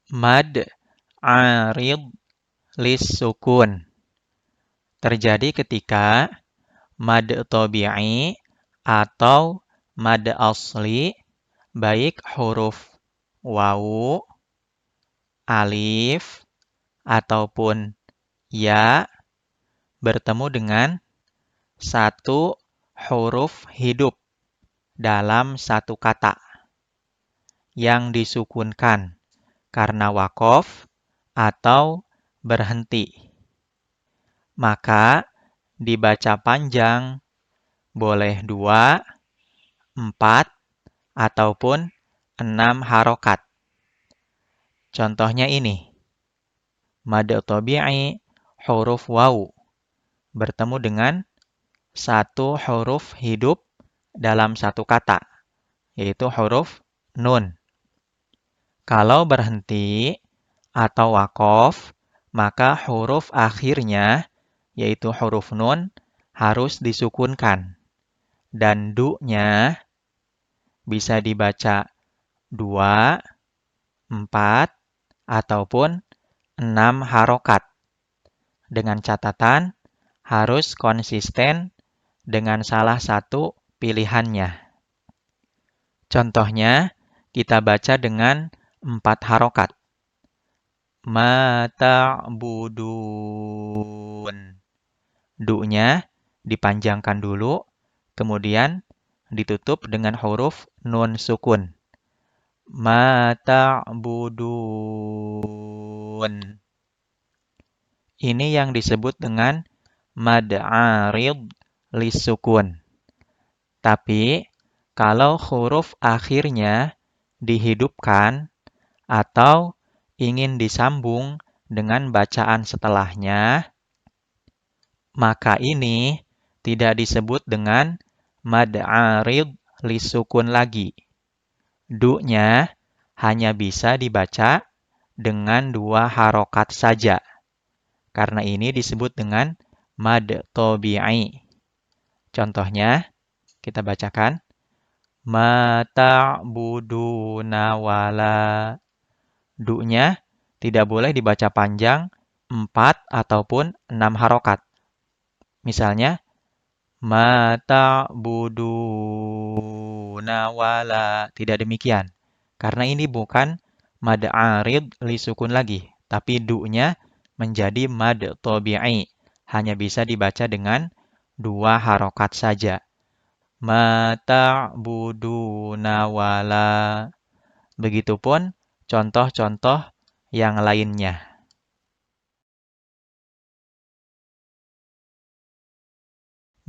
Mad arid lis sukun. Terjadi ketika mad tabi'i atau mad asli, baik huruf wawu, alif, ataupun ya, bertemu dengan satu huruf hidup dalam satu kata yang disukunkan karena wakof atau berhenti. Maka dibaca panjang boleh 2, 4, ataupun 6 harokat. Contohnya ini. Mad tabi'i huruf wawu bertemu dengan satu huruf hidup dalam satu kata, yaitu huruf nun. Kalau berhenti atau wakof, maka huruf akhirnya, yaitu huruf nun, harus disukunkan. Dan du-nya bisa dibaca 2, 4, ataupun 6 harokat. Dengan catatan, harus konsisten dengan salah satu pilihannya. Contohnya, kita baca dengan 4 harokat. Ma ta'budun. Du-nya dipanjangkan dulu, kemudian ditutup dengan huruf nun sukun. Ma ta'budun. Ini yang disebut dengan mad arid lis sukun. Tapi, kalau huruf akhirnya dihidupkan atau ingin disambung dengan bacaan setelahnya, maka ini tidak disebut dengan mad arid lis sukun lagi. Du-nya hanya bisa dibaca dengan 2 harokat saja. Karena ini disebut dengan mad tabi'i. Contohnya, kita bacakan. Ma ta'buduna wala. Du-nya tidak boleh dibaca panjang 4 ataupun 6 harokat. Misalnya, ma ta'buduna wala. Tidak demikian. Karena ini bukan mad arid li sukun lagi. Tapi du-nya menjadi mad tabi'i. Hanya bisa dibaca dengan 2 harokat saja. Ma ta'buduna wala. Begitupun contoh-contoh yang lainnya.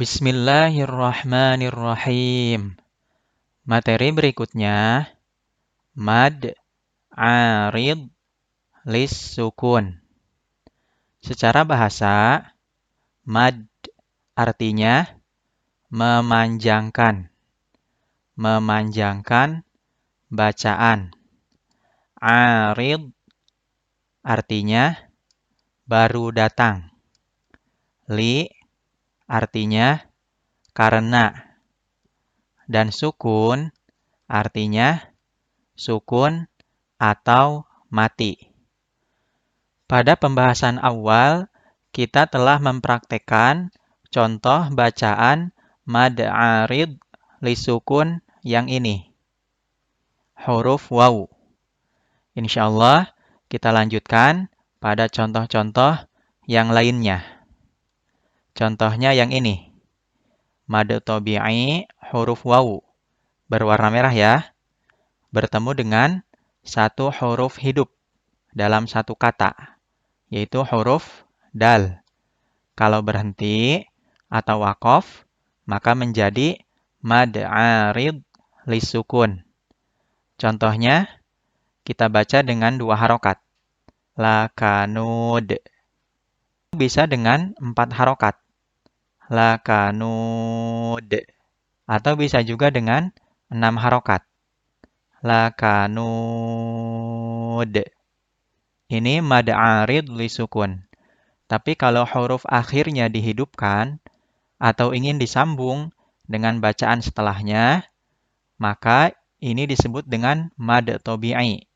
Bismillahirrahmanirrahim. Materi berikutnya, mad arid lis sukun. Secara bahasa, mad artinya memanjangkan. Memanjangkan bacaan. Arid artinya baru datang. Li artinya karena. Dan sukun artinya sukun atau mati. Pada pembahasan awal, kita telah mempraktekkan contoh bacaan mad arid li sukun yang ini. Huruf wawu. Insyaallah kita lanjutkan pada contoh-contoh yang lainnya. Contohnya yang ini. Mad tabi'i huruf wawu. Berwarna merah ya. Bertemu dengan satu huruf hidup dalam satu kata, yaitu huruf dal. Kalau berhenti atau wakof, maka menjadi mad arid lis sukun. Contohnya, kita baca dengan 2 harokat. Lakanud. Bisa dengan 4 harokat. Lakanud. Atau bisa juga dengan 6 harokat. Lakanud. Ini mad arid li sukun. Tapi kalau huruf akhirnya dihidupkan atau ingin disambung dengan bacaan setelahnya, maka ini disebut dengan mad tabi'i.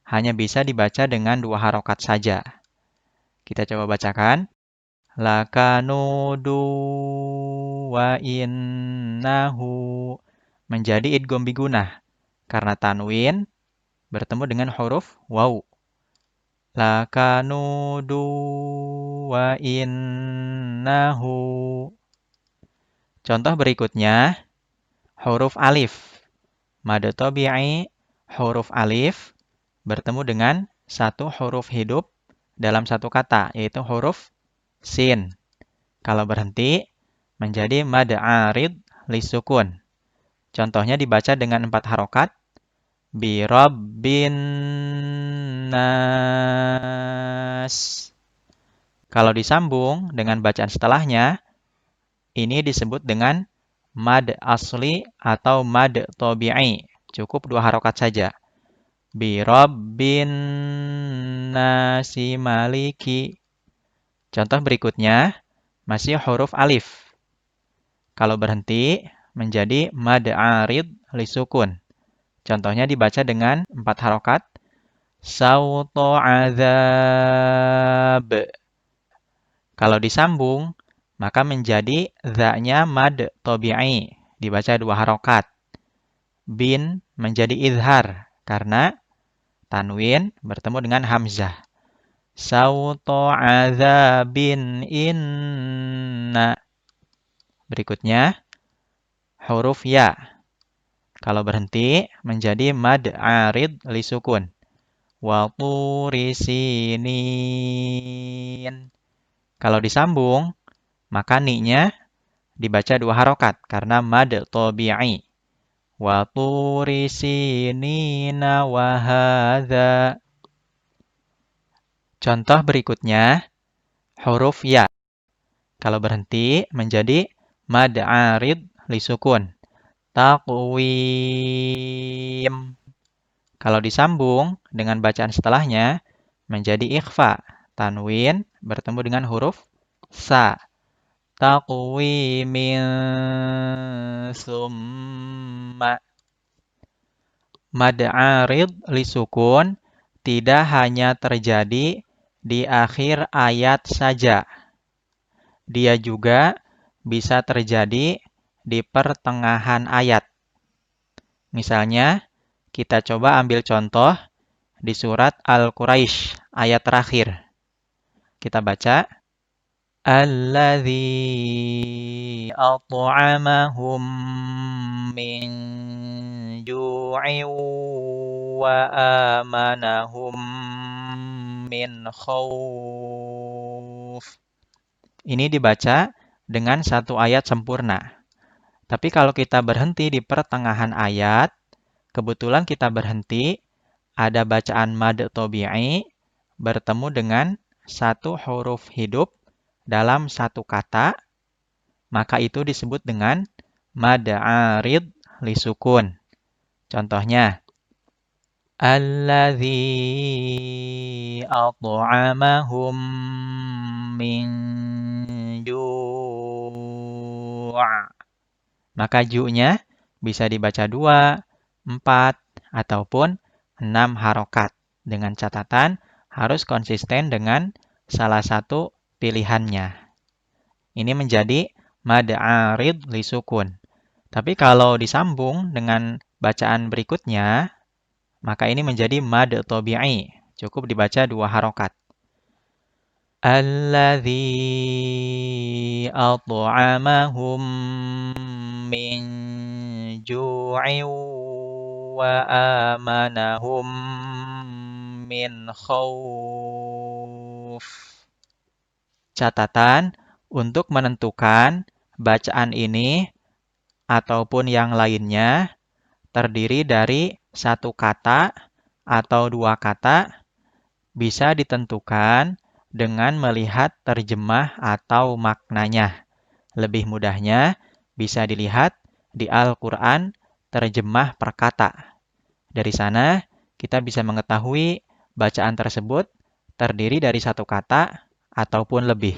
hanya bisa dibaca dengan 2 harokat saja. Kita coba bacakan. Lakanudu wa innahu menjadi idgham bigunah karena tanwin bertemu dengan huruf waw. Lakanudu wa innahu. Contoh berikutnya, huruf alif. Mad tabi'i, huruf alif bertemu dengan satu huruf hidup dalam satu kata, yaitu huruf sin. Kalau berhenti, menjadi mad arid lisukun. Contohnya dibaca dengan 4 harokat. Bi rabbin nas. Kalau disambung dengan bacaan setelahnya, ini disebut dengan mad asli atau mad tabi'i. Cukup 2 harokat saja. Bi rabbin nasi maliki. Contoh berikutnya, masih huruf alif. Kalau berhenti, menjadi mad arid lisukun. Contohnya dibaca dengan 4 harokat. Sauto azab. Kalau disambung, maka menjadi za-nya mad tabi'i. Dibaca 2 harokat. Bin menjadi izhar karena tanwin bertemu dengan hamzah. Sauto azabin inna. Berikutnya, huruf ya. Kalau berhenti, menjadi mad arid lisukun. Wa turi sinin. Kalau disambung, maka ni-nya dibaca 2 harokat karena mad tabi'i. Wa turi sinina wa hadza. Contoh berikutnya, huruf ya. Kalau berhenti, menjadi mad arid lisukun. Taqwim. Kalau disambung dengan bacaan setelahnya, menjadi ikhfa. Tanwin bertemu dengan huruf sa. Taqwimin summa. Mad arid lisukun tidak hanya terjadi di akhir ayat saja. Dia juga bisa terjadi di pertengahan ayat. Misalnya, kita coba ambil contoh di surat Al-Quraisy ayat terakhir. Kita baca. Alladzi at'amahum min ju'in wa amanahum min khawf. Ini dibaca dengan satu ayat sempurna. Tapi kalau kita berhenti di pertengahan ayat, kebetulan kita berhenti, ada bacaan mad tabi'i bertemu dengan satu huruf hidup dalam satu kata, maka itu disebut dengan mad arid lisukun. Contohnya, alladzi at'amahum min ju'. Maka ju-nya bisa dibaca 2, 4, ataupun 6 harokat. Dengan catatan harus konsisten dengan salah satu pilihannya. Ini menjadi mad arid lisukun. Tapi kalau disambung dengan bacaan berikutnya, maka ini menjadi mad tabi'i. Cukup dibaca 2 harokat. Alladzi at'amahum min ju'in wa amanahum min khawf. Catatan, untuk menentukan bacaan ini ataupun yang lainnya terdiri dari satu kata atau 2 kata bisa ditentukan dengan melihat terjemah atau maknanya. Lebih mudahnya bisa dilihat di Al-Quran terjemah per kata. Dari sana kita bisa mengetahui bacaan tersebut terdiri dari satu kata ataupun lebih.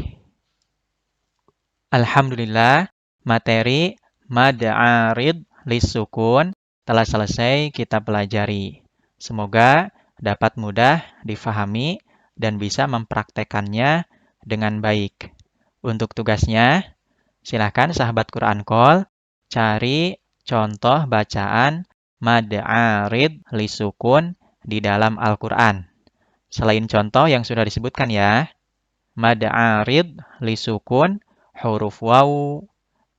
Alhamdulillah, materi mad arid lisukun telah selesai kita pelajari. Semoga dapat mudah difahami dan bisa mempraktekannya dengan baik. Untuk tugasnya, silakan sahabat Quran Call cari contoh bacaan mad arid li sukun di dalam Al-Quran. Selain contoh yang sudah disebutkan ya, mad arid li sukun huruf waw,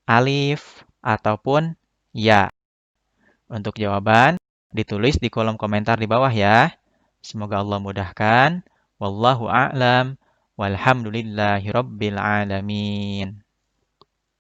alif, ataupun ya. Untuk jawaban, ditulis di kolom komentar di bawah ya. Semoga Allah mudahkan. Wallahu a'lam. Walhamdulillahi rabbil alamin.